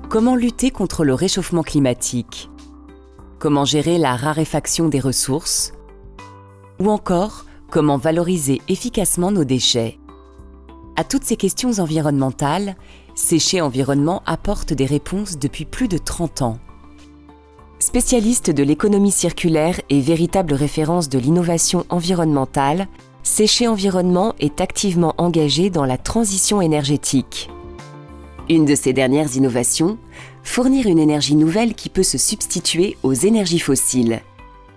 Comment lutter contre le réchauffement climatique? Comment gérer la raréfaction des ressources? Ou encore, comment valoriser efficacement nos déchets? À toutes ces questions environnementales, Séché Environnement apporte des réponses depuis plus de 30 ans. Spécialiste de l'économie circulaire et véritable référence de l'innovation environnementale, Séché Environnement est activement engagé dans la transition énergétique. Une de ses dernières innovations, fournir une énergie nouvelle qui peut se substituer aux énergies fossiles.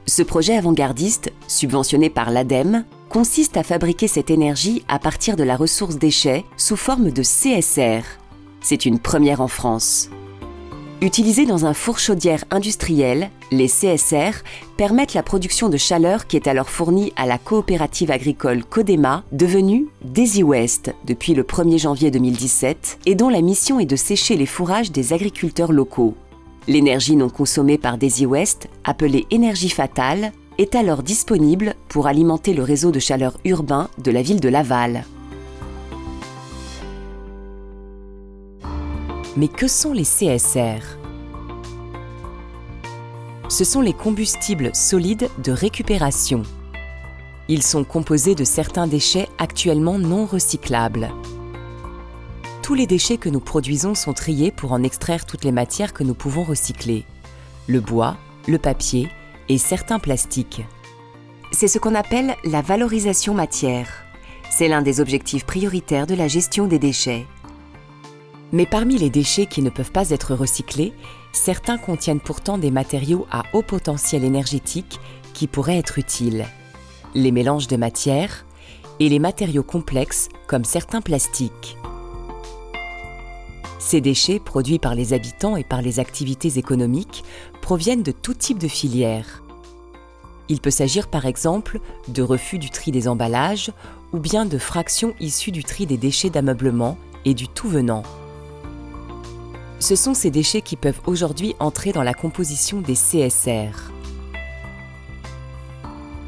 Ce projet avant-gardiste, subventionné par l'ADEME, consiste à fabriquer cette énergie à partir de la ressource déchets sous forme de CSR. C'est une première en France. Utilisés dans un four chaudière industriel, les CSR permettent la production de chaleur qui est alors fournie à la coopérative agricole Codema, devenue DaisyWest depuis le 1er janvier 2017 et dont la mission est de sécher les fourrages des agriculteurs locaux. L'énergie non consommée par DaisyWest, appelée énergie fatale, est alors disponible pour alimenter le réseau de chaleur urbain de la ville de Laval. Mais que sont les CSR? Ce sont les combustibles solides de récupération. Ils sont composés de certains déchets actuellement non recyclables. Tous les déchets que nous produisons sont triés pour en extraire toutes les matières que nous pouvons recycler. Le bois, le papier et certains plastiques. C'est ce qu'on appelle la valorisation matière. C'est l'un des objectifs prioritaires de la gestion des déchets. Mais parmi les déchets qui ne peuvent pas être recyclés, certains contiennent pourtant des matériaux à haut potentiel énergétique qui pourraient être utiles. Les mélanges de matières et les matériaux complexes comme certains plastiques. Ces déchets, produits par les habitants et par les activités économiques, proviennent de tout type de filières. Il peut s'agir par exemple de refus du tri des emballages ou bien de fractions issues du tri des déchets d'ameublement et du tout venant. Ce sont ces déchets qui peuvent aujourd'hui entrer dans la composition des CSR.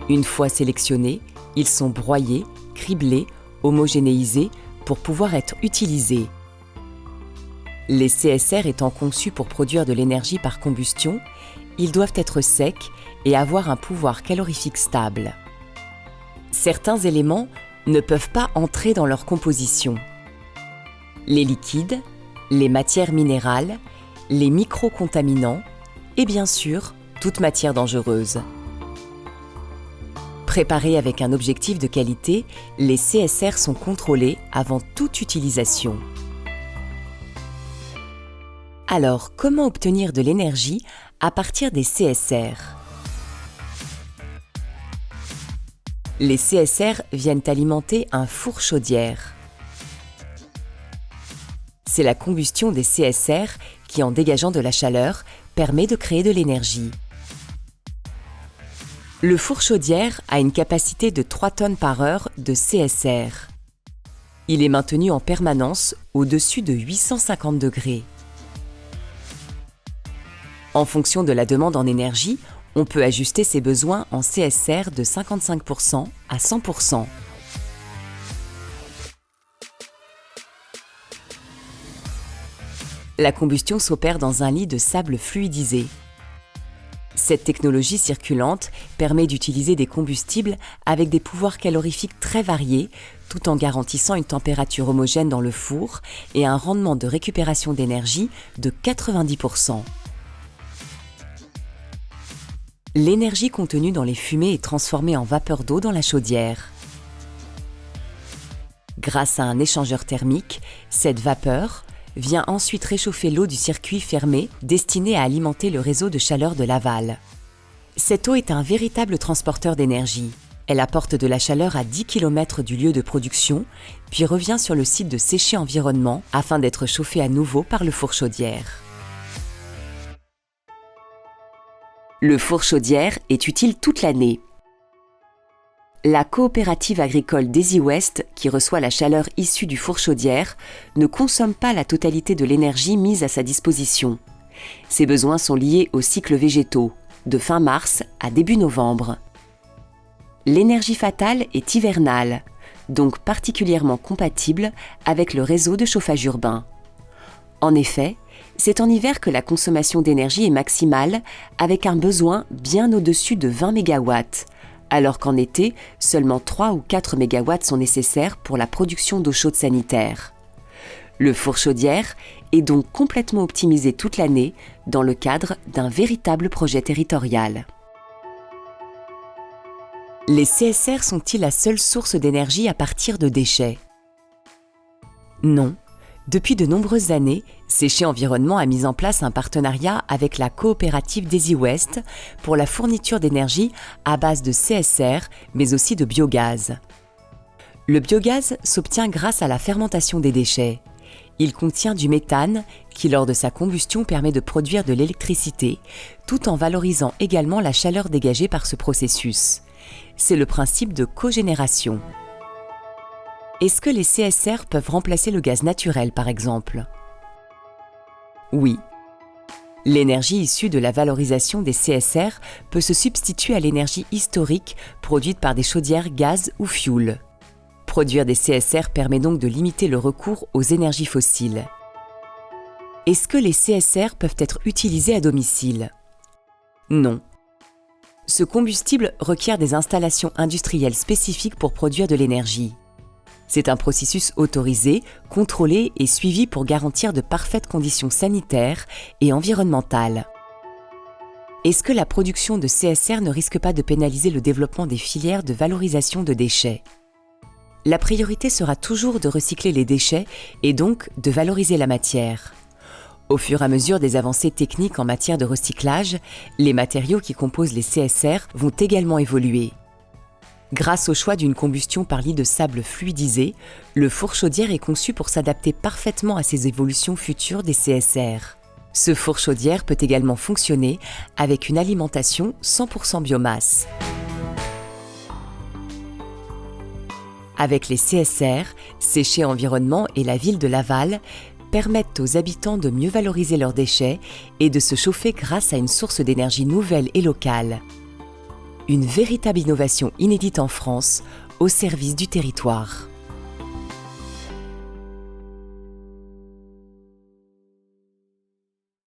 Une fois sélectionnés, ils sont broyés, criblés, homogénéisés pour pouvoir être utilisés. Les CSR étant conçus pour produire de l'énergie par combustion, ils doivent être secs et avoir un pouvoir calorifique stable. Certains éléments ne peuvent pas entrer dans leur composition. Les liquides, les matières minérales, les microcontaminants et bien sûr, toute matière dangereuse. Préparés avec un objectif de qualité, les CSR sont contrôlés avant toute utilisation. Alors, comment obtenir de l'énergie à partir des CSR? Les CSR viennent alimenter un four chaudière. C'est la combustion des CSR qui, en dégageant de la chaleur, permet de créer de l'énergie. Le four chaudière a une capacité de 3 tonnes par heure de CSR. Il est maintenu en permanence au-dessus de 850 degrés. En fonction de la demande en énergie, on peut ajuster ses besoins en CSR de 55% à 100%. La combustion s'opère dans un lit de sable fluidisé. Cette technologie circulante permet d'utiliser des combustibles avec des pouvoirs calorifiques très variés, tout en garantissant une température homogène dans le four et un rendement de récupération d'énergie de 90%. L'énergie contenue dans les fumées est transformée en vapeur d'eau dans la chaudière. Grâce à un échangeur thermique, cette vapeur vient ensuite réchauffer l'eau du circuit fermé destiné à alimenter le réseau de chaleur de Laval. Cette eau est un véritable transporteur d'énergie. Elle apporte de la chaleur à 10 km du lieu de production, puis revient sur le site de Séché Environnement afin d'être chauffée à nouveau par le four chaudière. Le four chaudière est utile toute l'année. La coopérative agricole DaisyWest, qui reçoit la chaleur issue du four chaudière, ne consomme pas la totalité de l'énergie mise à sa disposition. Ses besoins sont liés aux cycles végétaux, de fin mars à début novembre. L'énergie fatale est hivernale, donc particulièrement compatible avec le réseau de chauffage urbain. En effet, C'est en hiver que la consommation d'énergie est maximale, avec un besoin bien au-dessus de 20 MW, alors qu'en été, seulement 3 ou 4 MW sont nécessaires pour la production d'eau chaude sanitaire. Le four chaudière est donc complètement optimisé toute l'année dans le cadre d'un véritable projet territorial. Les CSR sont-ils la seule source d'énergie à partir de déchets? Non. Depuis de nombreuses années, Séché Environnement a mis en place un partenariat avec la coopérative Daisy West pour la fourniture d'énergie à base de CSR, mais aussi de biogaz. Le biogaz s'obtient grâce à la fermentation des déchets. Il contient du méthane qui, lors de sa combustion, permet de produire de l'électricité, tout en valorisant également la chaleur dégagée par ce processus. C'est le principe de cogénération. Est-ce que les CSR peuvent remplacer le gaz naturel, par exemple? Oui. L'énergie issue de la valorisation des CSR peut se substituer à l'énergie historique produite par des chaudières gaz ou fioul. Produire des CSR permet donc de limiter le recours aux énergies fossiles. Est-ce que les CSR peuvent être utilisés à domicile? Non. Ce combustible requiert des installations industrielles spécifiques pour produire de l'énergie. C'est un processus autorisé, contrôlé et suivi pour garantir de parfaites conditions sanitaires et environnementales. Est-ce que la production de CSR ne risque pas de pénaliser le développement des filières de valorisation de déchets? La priorité sera toujours de recycler les déchets et donc de valoriser la matière. Au fur et à mesure des avancées techniques en matière de recyclage, les matériaux qui composent les CSR vont également évoluer. Grâce au choix d'une combustion par lit de sable fluidisé, le four chaudière est conçu pour s'adapter parfaitement à ces évolutions futures des CSR. Ce four chaudière peut également fonctionner avec une alimentation 100% biomasse. Avec les CSR, Séché Environnement et la ville de Laval permettent aux habitants de mieux valoriser leurs déchets et de se chauffer grâce à une source d'énergie nouvelle et locale. Une véritable innovation inédite en France, au service du territoire.